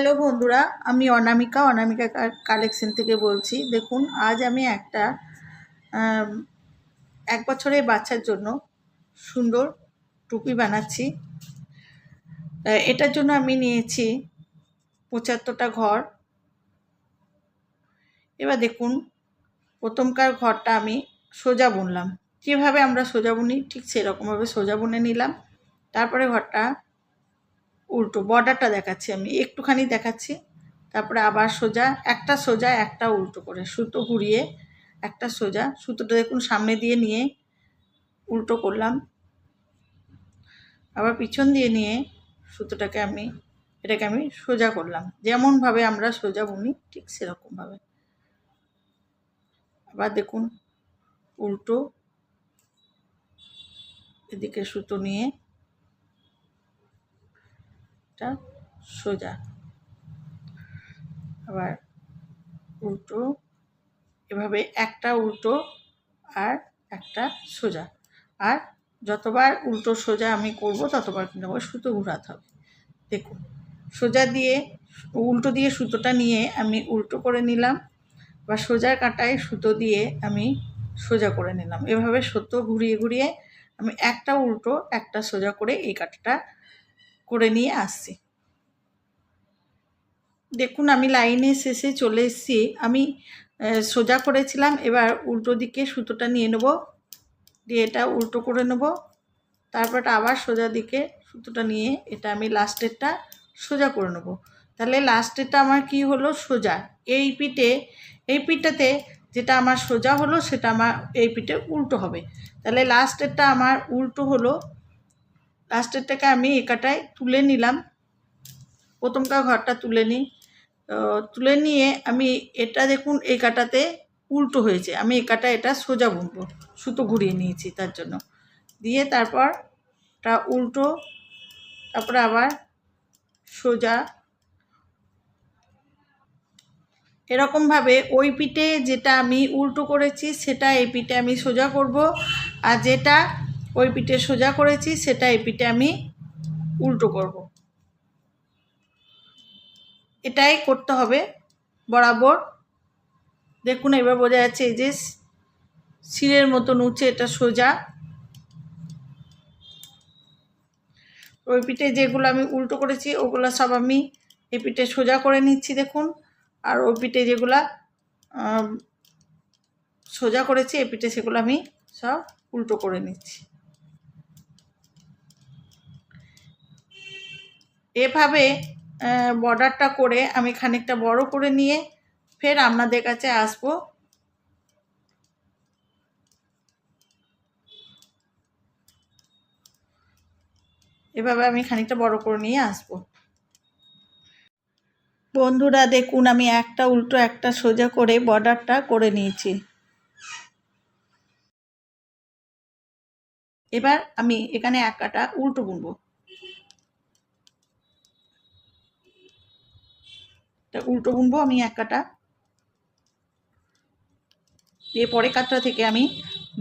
Hello বন্ধুরা, আমি অনামিকা collection থেকে বলছি। দেখুন, আজ আমি একটা 1 বছরের বাচ্চার জন্য সুন্দর টুপি বানাচ্ছি। এটার জন্য আমি নিয়েছি 75টা ঘর। এবার দেখুন, প্রথমকার ঘরটা আমি সোজা বুনলাম। যেভাবে আমরা সোজা বুনি ঠিক সেরকমভাবে সোজা বুনে নিলাম। তারপরে ঘরটা উল্টো, বর্ডারটা দেখাচ্ছি, আমি একটুখানি দেখাচ্ছি। তারপরে আবার সোজা একটা উল্টো করে সুতো ঘুরিয়ে একটা সোজা, সুতোটা দেখুন সামনে দিয়ে নিয়ে উল্টো করলাম, আবার পিছন দিয়ে নিয়ে এটাকে আমি সোজা করলাম, যেমনভাবে আমরা সোজা বুনি ঠিক সেরকমভাবে। আবার দেখুন উল্টো, এদিকে সুতো নিয়ে এটা সোজা, আবার উল্টো, এভাবে একটা উল্টো আর একটা সোজা। আর যতবার উল্টো সোজা আমি করব ততবার কিন্তু আবার সুতো ঘোরাতে হবে। দেখুন, উল্টো দিয়ে সুতোটা নিয়ে আমি উল্টো করে নিলাম, বা সোজার কাঁটায় সুতো দিয়ে আমি সোজা করে নিলাম। এভাবে সুতো ঘুরিয়ে ঘুরিয়ে আমি একটা উল্টো একটা সোজা করে এই কাঁটাটা করে নিয়ে আসছি। দেখুন, আমি লাইনের শেষে চলে এসেছি। আমি সোজা করেছিলাম, এবার উল্টো দিকে সুতোটা নিয়ে নেব, দিয়ে এটা উল্টো করে নেব। তারপর আবার সোজা দিকে সুতোটা নিয়ে এটা আমি লাস্টেরটা সোজা করে নেব। তাহলে লাস্টেরটা আমার কি হলো, সোজা। এই পিঠটাতে যেটা আমার সোজা হলো সেটা আমার এই পিঠে উল্টো হবে। তাহলে লাস্টেরটা আমার উল্টো হলো। লাস্টেরটাকে আমি এই কাঁটায় তুলে নিলাম, প্রথমকার ঘরটা তুলে নিই। তুলে নিয়ে আমি এটা দেখুন এই কাঁটাতে উল্টো হয়েছে, আমি এই কাঁটায় এটা সোজা বুনবো, সুতো ঘুরিয়ে নিয়েছি তার জন্য। দিয়ে তারপর এটা উল্টো, তারপরে আবার সোজা, এরকমভাবে ওই পিঠে যেটা আমি উল্টো করেছি সেটা এই পিঠে আমি সোজা করব, আর যেটা ওই পিঠে সোজা করেছি সেটা এই পিঠে আমি উল্টো করব। এটাই করতে হবে বরাবর। দেখুন, এবার বোঝা যাচ্ছে এই যে শিরের মতন উঁচে এটা সোজা। ওই পিঠে যেগুলো আমি উল্টো করেছি ওগুলো সব আমি এই পিঠে সোজা করে নিচ্ছি দেখুন। আর ওই পিঠে যেগুলা সোজা করেছি এই পিঠে সেগুলো আমি সব উল্টো করে নিচ্ছি। এভাবে বর্ডারটা করে আমি খানিকটা বড় করে নিয়ে ফের আপনাদের কাছে আসবো। এভাবে আমি খানিকটা বড় করে নিয়ে আসবো। বন্ধুরা দেখুন, আমি একটা উল্টো একটা সোজা করে বর্ডারটা করে নিয়েছি। এবার আমি এখানে এক কাটা উল্টো বুনবো। আমি এক কাটা দিয়ে পরের কাটটা থেকে আমি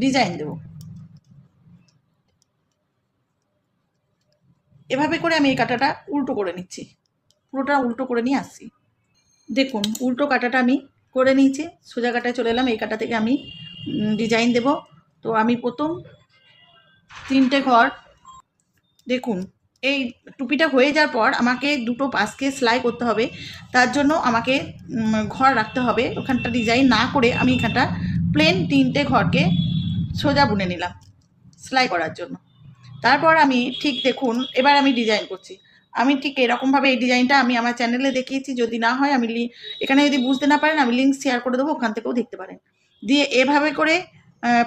ডিজাইন দেব। এভাবে করে আমি এই কাটাটা উল্টো করে নিচ্ছি, পুরোটা উল্টো করে নিয়ে আসছি। দেখুন, উল্টো কাটাটা আমি করে নিয়েছি, সোজা কাটায় চলে এলাম। এই কাটা থেকে আমি ডিজাইন দেব। তো আমি প্রথম 3টে ঘর, দেখুন এই টুপিটা হয়ে যাওয়ার পর আমাকে দুটো পাশকে সেলাই করতে হবে। তার জন্য আমাকে ঘর রাখতে হবে। ওখানটা ডিজাইন না করে আমি এখানটা প্লেন 3টে ঘরকে সোজা বুনে নিলাম সেলাই করার জন্য। তারপর আমি ঠিক দেখুন, এবার আমি ডিজাইন করছি। আমি ঠিক এরকমভাবে এই ডিজাইনটা আমি আমার চ্যানেলে দেখিয়েছি, যদি না হয় আমি এখানে যদি বুঝতে না পারেন আমি লিঙ্ক শেয়ার করে দেবো, ওখান থেকেও দেখতে পারেন। দিয়ে এভাবে করে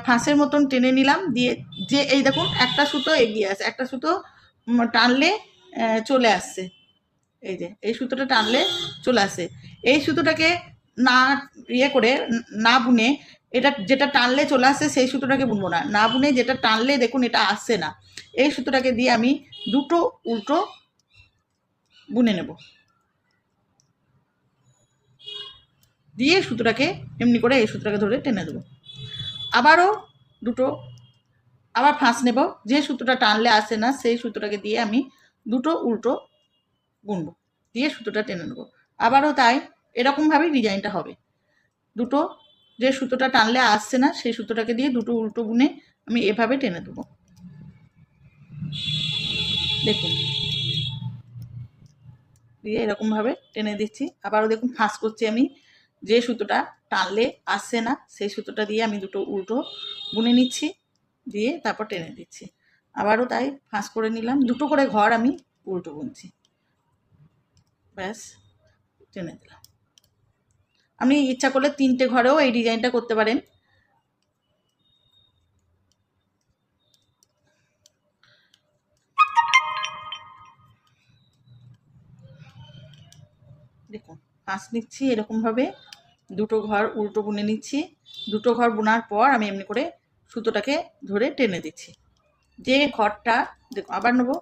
ফাঁসের মতন টেনে নিলাম, দিয়ে যে এই দেখুন একটা সুতো এগিয়ে আসে, একটা সুতো টানলে চলে আসছে, এই যে এই সুতোটা টানলে চলে আসে। এই সুতোটাকে না করে না বুনে, এটা যেটা টানলে চলে আসে সেই সুতোটাকে বুনবো না, না বুনে যেটা টানলে দেখুন এটা আসছে না, এই সুতোটাকে দিয়ে আমি দুটো উল্টো বুনে নেব। দিয়ে সুতোটাকে এমনি করে এই সুতোটাকে ধরে টেনে দেবো। আবারও দুটো আবার ফাঁস নেব, যে সুতোটা টানলে আসে না সেই সুতোটাকে দিয়ে আমি দুটো উল্টো বুনবো। দিয়ে সুতোটা টেনে নেবো। আবারও তাই এরকমভাবেই ডিজাইনটা হবে। দুটো যে সুতোটা টানলে আসছে না সেই সুতোটাকে দিয়ে দুটো উল্টো বুনে আমি এভাবে টেনে দেবো। দেখুন, দিয়ে এরকমভাবে টেনে দিচ্ছি। আবারও দেখুন ফাঁস করছি আমি, যে সুতোটা টানলে আসছে না সেই সুতোটা দিয়ে আমি দুটো উল্টো বুনে নিচ্ছি, দিয়ে তারপর টেনে দিচ্ছি। আবারও তাই ফাঁস করে নিলাম, দুটো করে ঘর আমি উল্টো বুনছি, ব্যাস টেনে দিলাম। আপনি ইচ্ছা করলে 3টে ঘরেও এই ডিজাইনটা করতে পারেন। দেখুন ফাঁস নিচ্ছি এরকমভাবে, দুটো ঘর উল্টো বুনে নিচ্ছি। দুটো ঘর বোনার পর আমি এমনি করে সুতোটাকে ধরে টেনে দিচ্ছি। যে ঘরটা দেখুন আবার নেবো,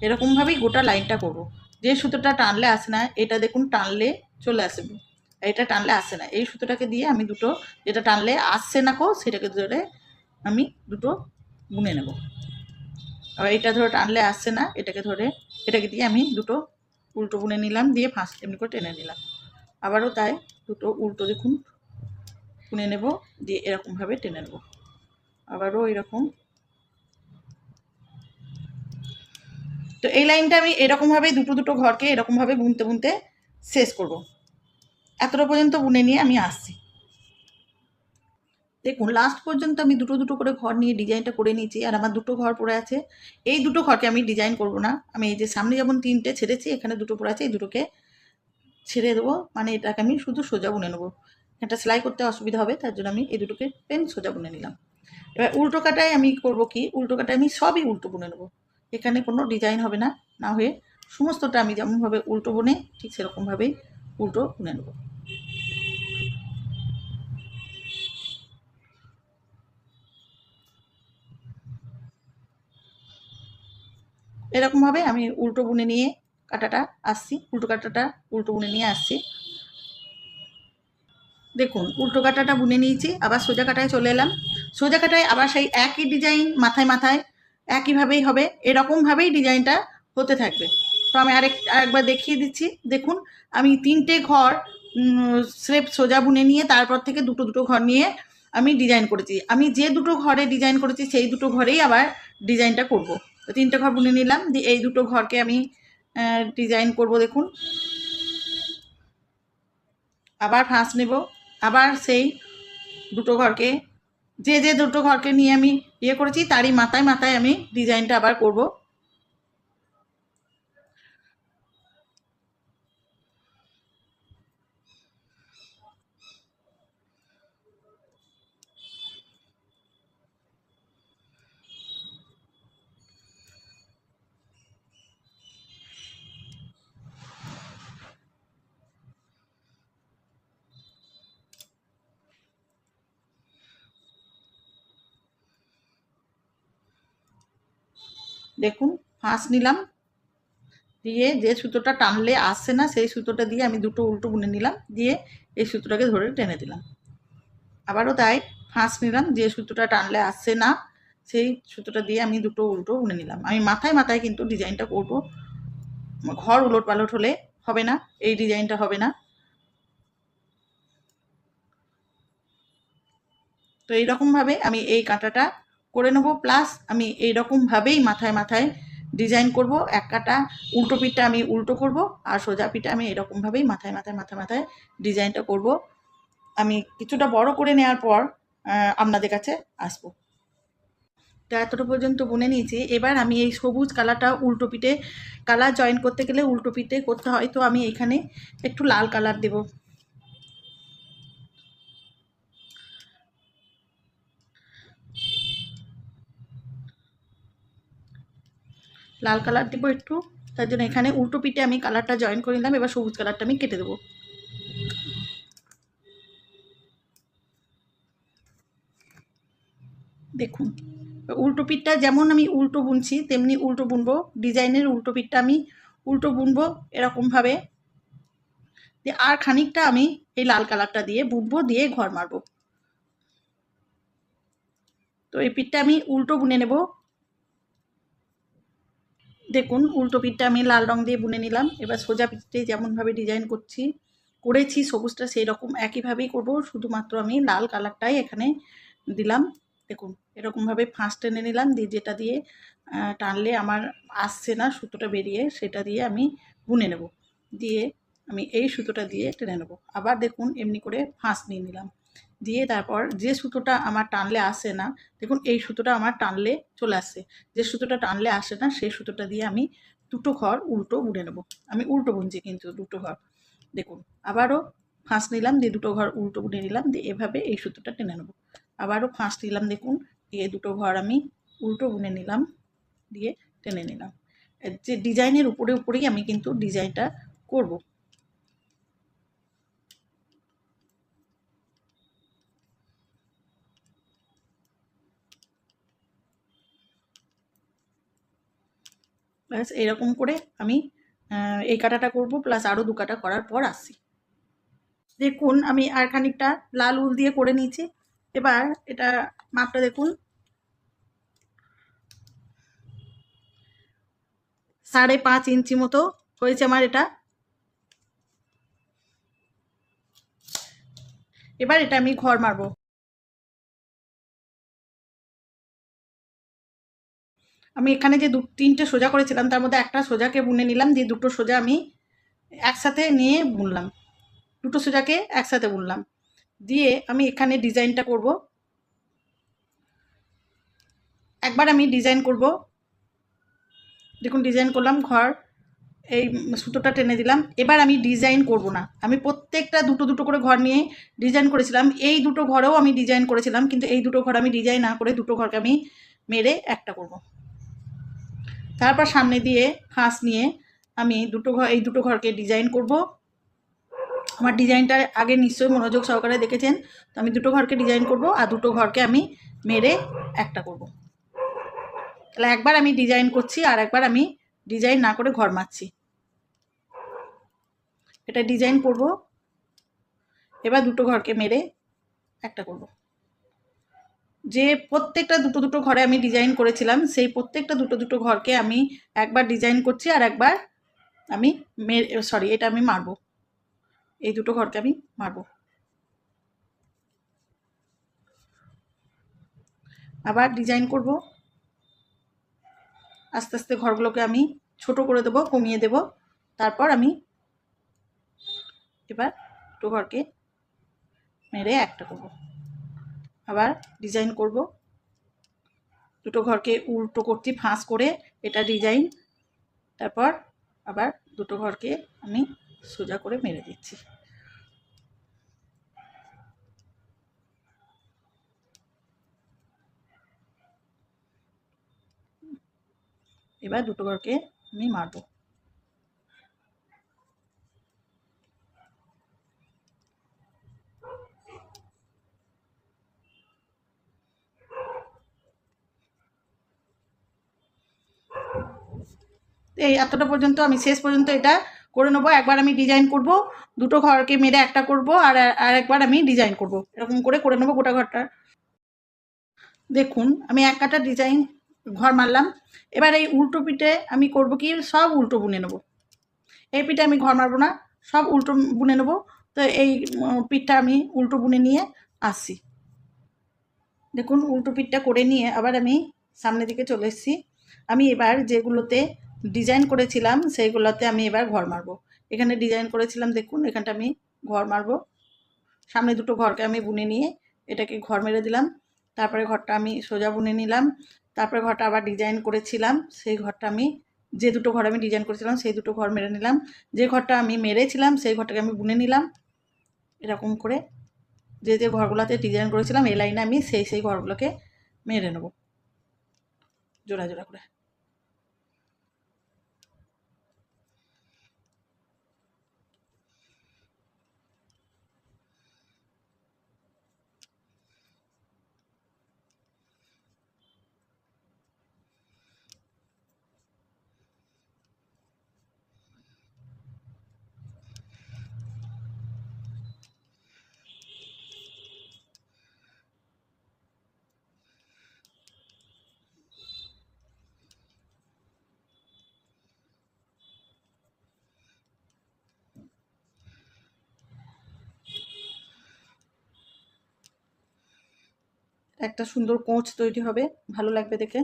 এরকমভাবেই গোটা লাইনটা করব। যে সুতোটা টানলে আসে না এটা দেখুন টানলে চলে আসবে, এটা টানলে আসে না, এই সুতোটাকে দিয়ে আমি দুটো, যেটা টানলে আসছে না সেটাকে ধরে আমি দুটো বুনে নেব। আবার এটা ধরে টানলে আসছে না, এটাকে দিয়ে আমি দুটো উল্টো বুনে নিলাম, দিয়ে ফাঁস এমনি করে টেনে নিলাম। আবারও তাই দুটো উল্টো দেখুন বুনে নেব, দিয়ে এরকমভাবে টেনে নেব। আবারও এরকম। তো এই লাইনটা আমি এরকমভাবে দুটো দুটো ঘরকে এরকমভাবে বুনতে বুনতে শেষ করব। এতটা পর্যন্ত বুনে নিয়ে আমি আসছি। দেখুন লাস্ট পর্যন্ত আমি দুটো দুটো করে ঘর নিয়ে ডিজাইনটা করে নিয়েছি, আর আমার দুটো ঘর পড়ে আছে। এই দুটো ঘরকে আমি ডিজাইন করব না, আমি এই যে সামনে যেমন 3টে ছেড়েছি এখানে দুটো পড়ে আছে, এই দুটোকে ছেড়ে দেবো, মানে এটাকে আমি শুধু সোজা বুনে নেবো। এটা সেলাই করতে অসুবিধা হবে, তার জন্য আমি এই দুটোকে পেন সোজা বুনে নিলাম। এবার উল্টো কাটায় আমি করব কি, উল্টো কাটায় আমি সবই উল্টো বুনে নেবো, এখানে কোনো ডিজাইন হবে না, না হয়ে সমস্তটা আমি যেমনভাবে উল্টো বুনে ঠিক সেরকমভাবেই উল্টো বুনে নেবো। এরকমভাবে আমি উল্টো বুনে নিয়ে কাটাটা আসছি, উল্টো কাটাটা উল্টো বুনে নিয়ে আসছি। দেখুন উল্টো কাটাটা বুনে নিয়েছি, আবার সোজা কাটায় চলে এলাম। সোজা কাটায় আবার সেই একই ডিজাইন মাথায় মাথায় একইভাবেই হবে, এরকমভাবেই ডিজাইনটা হতে থাকবে। তো আমি আরেকবার দেখিয়ে দিচ্ছি। দেখুন আমি 3টে ঘর স্রেফ সোজা বুনে নিয়ে তারপর থেকে দুটো দুটো ঘর নিয়ে আমি ডিজাইন করেছি। আমি যে দুটো ঘরে ডিজাইন করেছি সেই দুটো ঘরেই আবার ডিজাইনটা করব। তো 3টে ঘর বুনে নিলাম, দিয়ে এই দুটো ঘরকে আমি ডিজাইন করব। দেখুন আবার ফাঁস নেব, আবার সেই দুটো ঘরকে, যে দুটো ঘরকে নিয়ে আমি করেছি তারই মাথায় মাথায় আমি ডিজাইনটা আবার করব। দেখুন ফাঁস নিলাম, দিয়ে যে সুতোটা টানলে আসছে না সেই সুতোটা দিয়ে আমি দুটো উল্টো বুনে নিলাম, দিয়ে এই সুতোটাকে ধরে টেনে দিলাম। আবারও তাই ফাঁস নিলাম, যে সুতোটা টানলে আসছে না সেই সুতোটা দিয়ে আমি দুটো উল্টো বুনে নিলাম। আমি মাথায় মাথায় কিন্তু ডিজাইনটা করব, ঘর উলট পালট হলে হবে না, এই ডিজাইনটা হবে না। তো এইরকমভাবে আমি এই কাঁটাটা করে নেবো, প্লাস আমি এইরকমভাবেই মাথায় মাথায় ডিজাইন করব। এক কাটা উল্টো পিঠটা আমি উল্টো করব, আর সোজা পিঠটা আমি এরকমভাবেই মাথায় মাথায় মাথায় মাথায় ডিজাইনটা করব। আমি কিছুটা বড় করে নেওয়ার পর আপনাদের কাছে আসবো। তো এতটা পর্যন্ত বুনে নিয়েছি। এবার আমি এই সবুজ কালারটা উল্টো পিঠে, কালার জয়েন করতে গেলে উল্টো পিঠে করতে হয়, তো আমি এখানে একটু লাল কালার দেব। লাল কালার দেবো একটু, তার জন্য এখানে উল্টো পিঠে আমি কালারটা জয়েন করে নিলাম। এবার সবুজ কালারটা আমি কেটে দেবো। দেখুন উল্টো পিঠটা যেমন আমি উল্টো বুনছি তেমনি উল্টো বুনবো, ডিজাইনের উল্টো পিঠটা আমি উল্টো বুনবো এরকমভাবে। দিয়ে আর খানিকটা আমি এই লাল কালারটা দিয়ে বুনবো, দিয়ে ঘর মারবো। তো এই পিঠটা আমি উল্টো বুনে নেব। দেখুন উল্টো পিঠটা আমি লাল রং দিয়ে বুনে নিলাম। এবার সোজা পিঠে যেমনভাবে ডিজাইন করেছি সবুজটা সেই রকম একইভাবেই করব, শুধুমাত্র আমি লাল কালারটাই এখানে দিলাম। দেখুন এরকমভাবে ফাঁস টেনে নিলাম, দিয়ে যেটা দিয়ে টানলে আমার আসছে না সুতোটা বেরিয়ে, সেটা দিয়ে আমি বুনে নেব। দিয়ে আমি এই সুতোটা দিয়ে টেনে নেব। আবার দেখুন এমনি করে ফাঁস নিয়ে নিলাম, দিয়ে তারপর যে সুতোটা আমার টানলে আসে না, দেখুন এই সুতোটা আমার টানলে চলে আসছে। যে সুতোটা টানলে আসে না সেই সুতোটা দিয়ে আমি দুটো ঘর উল্টো বুনে নেব। আমি উল্টো বুনছি কিন্তু দুটো ঘর। দেখুন আবারও ফাঁস নিলাম, দিয়ে দুটো ঘর উল্টো বুনে নিলাম, দিয়ে এভাবে এই সুতোটা টেনে নেব। আবারও ফাঁস নিলাম, দেখুন দিয়ে দুটো ঘর আমি উল্টো বুনে নিলাম, দিয়ে টেনে নিলাম। যে ডিজাইনের উপরেই আমি কিন্তু ডিজাইনটা করব। ব্যাস এরকম করে আমি এই কাটাটা করব, প্লাস আরও দু কাটা করার পর আসি। দেখুন আমি আর খানিকটা লাল উল দিয়ে করে নিয়েছি। এবার এটা মাপটা দেখুন, 5.5 ইঞ্চি মতো হয়েছে আমার এটা। এবার এটা আমি ঘর মারবো। আমি এখানে যে তিনটে সোজা করেছিলাম তার মধ্যে একটা সোজাকে বুনে নিলাম, দিয়ে দুটো সোজা আমি একসাথে নিয়ে বুনলাম, দুটো সোজাকে একসাথে বুনলাম। দিয়ে আমি এখানে ডিজাইনটা করব। একবার আমি ডিজাইন করব, দেখুন ডিজাইন করলাম ঘর, এই সুতোটা টেনে দিলাম। এবার আমি ডিজাইন করব না, আমি প্রত্যেকটা দুটো দুটো করে ঘর নিয়ে ডিজাইন করেছিলাম। এই দুটো ঘরেও আমি ডিজাইন করেছিলাম, কিন্তু এই দুটো ঘর আমি ডিজাইন না করে দুটো ঘরকে আমি মেরে একটা করব। তারপর সামনে দিয়ে ফাঁস নিয়ে আমি এই দুটো ঘরকে ডিজাইন করব। আমার ডিজাইনটা আগে নিশ্চয়ই মনোযোগ সহকারে দেখেছেন। তো আমি দুটো ঘরকে ডিজাইন করব আর দুটো ঘরকে আমি মেরে একটা করব। তাহলে একবার আমি ডিজাইন করছি আর একবার আমি ডিজাইন না করে ঘর মারছি। এটা ডিজাইন করব, এবার দুটো ঘরকে মেরে একটা করব। যে প্রত্যেকটা দুটো দুটো ঘরে আমি ডিজাইন করেছিলাম সেই প্রত্যেকটা দুটো দুটো ঘরকে আমি একবার ডিজাইন করছি আর একবার আমি এটা আমি মারবো। এই দুটো ঘরকে আমি মারবো। আবার ডিজাইন করব, আস্তে আস্তে ঘরগুলোকে আমি ছোট করে দেবো, কমিয়ে দেব। তারপর আমি এবার দুটো ঘরকে মেরে একটা করব। আবার ডিজাইন করব, দুটো ঘরকে উল্টো করছি ফাঁস করে, এটা ডিজাইন। তারপর আবার দুটো ঘরকে আমি সোজা করে মেরে দিচ্ছি। এবার দুটো ঘরকে আমি মারবো। এই এতটা পর্যন্ত আমি শেষ পর্যন্ত এটা করে নেবো। একবার আমি ডিজাইন করব, দুটো ঘরকে মেরে একটা করব, আর একবার আমি ডিজাইন করব, এরকম করে নেবো গোটা ঘরটা। দেখুন আমি এক কাটা ডিজাইন ঘর মারলাম। এবার এই উল্টো পিঠে আমি করব কি, সব উল্টো বুনে নেব। এই পিঠে আমি ঘর মারবো না, সব উল্টো বুনে নেব। তো এই পিঠটা আমি উল্টো বুনে নিয়ে আসছি। দেখুন উল্টো পিঠটা করে নিয়ে আবার আমি সামনের দিকে চলে এসেছি। আমি এবার যেগুলোতে ডিজাইন করেছিলাম সেইগুলোতে আমি এবার ঘর মারবো। এখানে ডিজাইন করেছিলাম, দেখুন এখানটা আমি ঘর মারবো। সামনে দুটো ঘরকে আমি বুনে নিয়ে এটাকে ঘর মেরে দিলাম। তারপরে ঘরটা আমি সোজা বুনে নিলাম। তারপরে ঘরটা আবার ডিজাইন করেছিলাম, সেই ঘরটা আমি যে দুটো ঘর আমি ডিজাইন করেছিলাম সেই দুটো ঘর মেরে নিলাম। যে ঘরটা আমি মেরেছিলাম সেই ঘরটাকে আমি বুনে নিলাম। এরকম করে যে যে ঘরগুলোতে ডিজাইন করেছিলাম এই লাইনে আমি সেই ঘরগুলোকে মেরে নেব জোড়া জোড়া করে। একটা সুন্দর কোঁচ তৈরি হবে, ভালো লাগবে দেখে।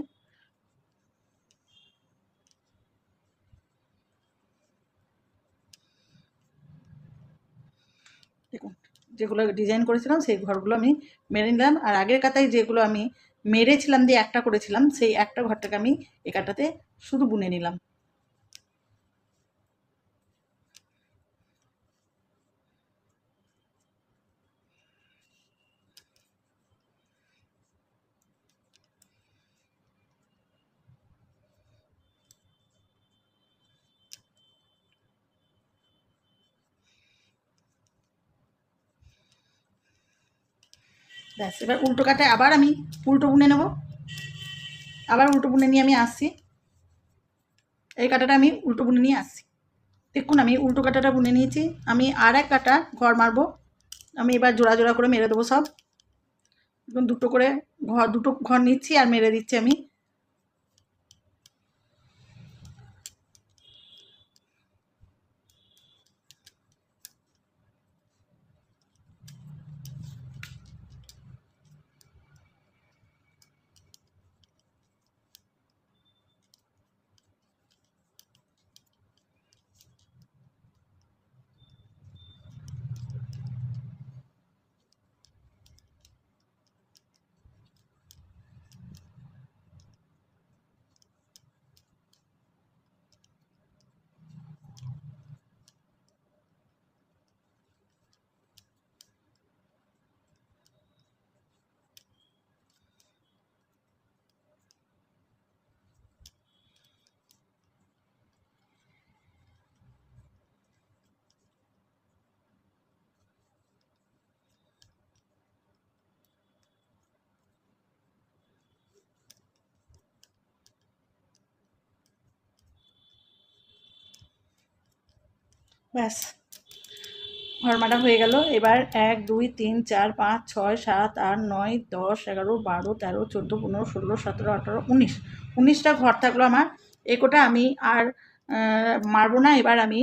দেখুন, যেগুলো ডিজাইন করেছিলাম সেই ঘরগুলো আমি মেরে নিলাম, আর আগের কাতায় যেগুলো আমি মেরেছিলাম দিয়ে একটা করেছিলাম, সেই একটা ঘরটাকে আমি এই কাটাতে শুধু বুনে নিলাম। ব্যাস, এবার উল্টো কাটায় আবার আমি উল্টো বুনে নেব, আবার উল্টো বুনে নিয়ে আমি আসছি। এই কাটাটা আমি উল্টো বুনে নিয়ে আসছি। দেখুন, আমি উল্টো কাটাটা বুনে নিয়েছি। আমি আর এক কাটা ঘর মারবো। আমি এবার জোড়া জোড়া করে মেরে দেবো সব। এখন দুটো করে দুটো ঘর নিচ্ছি আর মেরে দিচ্ছি আমি। ব্যাস, ঘর মারা হয়ে গেল। এবার 1 2 3 4 5 6 7 8 9 10 11 12 13 14 15 16 17 18 19, 19টা ঘর থাকলো আমার। কোটা আমি আর মারবো না। এবার আমি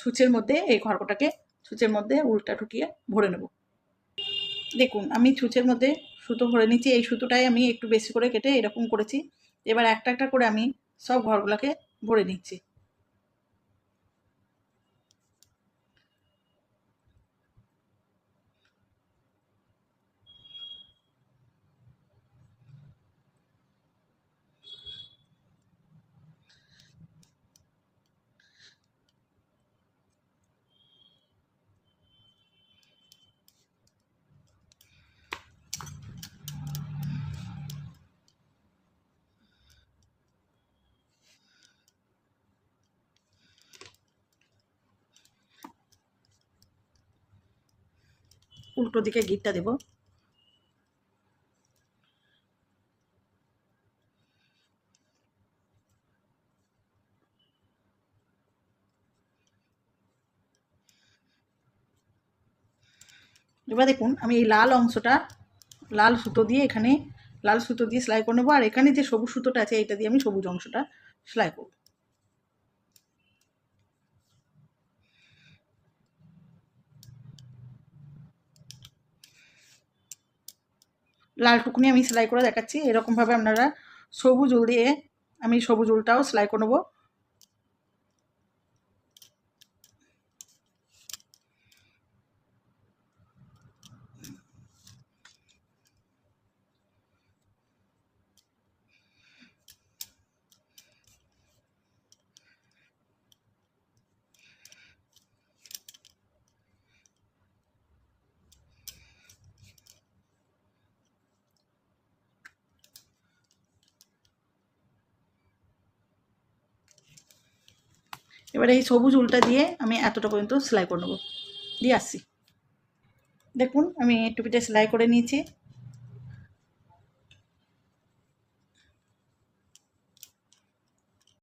ছুঁচের মধ্যে এই ঘরটাকে ছুঁচের মধ্যে উল্টা ঠুকিয়ে ভরে নেব। দেখুন, আমি ছুঁচের মধ্যে সুতো ভরে নিচ্ছি। এই সুতোটাই আমি একটু বেশি করে কেটে এরকম করেছি। এবার একটা একটা করে আমি সব ঘরগুলোকে ভরে নিচ্ছি। উল্টো দিকে গিটটা দেব। এবার দেখুন, আমি এই লাল অংশটা লাল সুতো দিয়ে এখানে লাল সুতো দিয়ে সেলাই করে নেবো, আর এখানে যে সবুজ সুতোটা আছে এটা দিয়ে আমি সবুজ অংশটা সেলাই করব। লাল টুকুনি আমি সেলাই করে দেখাচ্ছি। এরকমভাবে আপনারা সবুজ উল দিয়ে আমি সবুজ উলটাও সেলাই করে নেবো। এবার এই সবুজ উলটা দিয়ে আমি এতটা পর্যন্ত সেলাই করে নেবো, দিয়ে আসছি। দেখুন, আমি টুপিটা সেলাই করে নিয়েছি।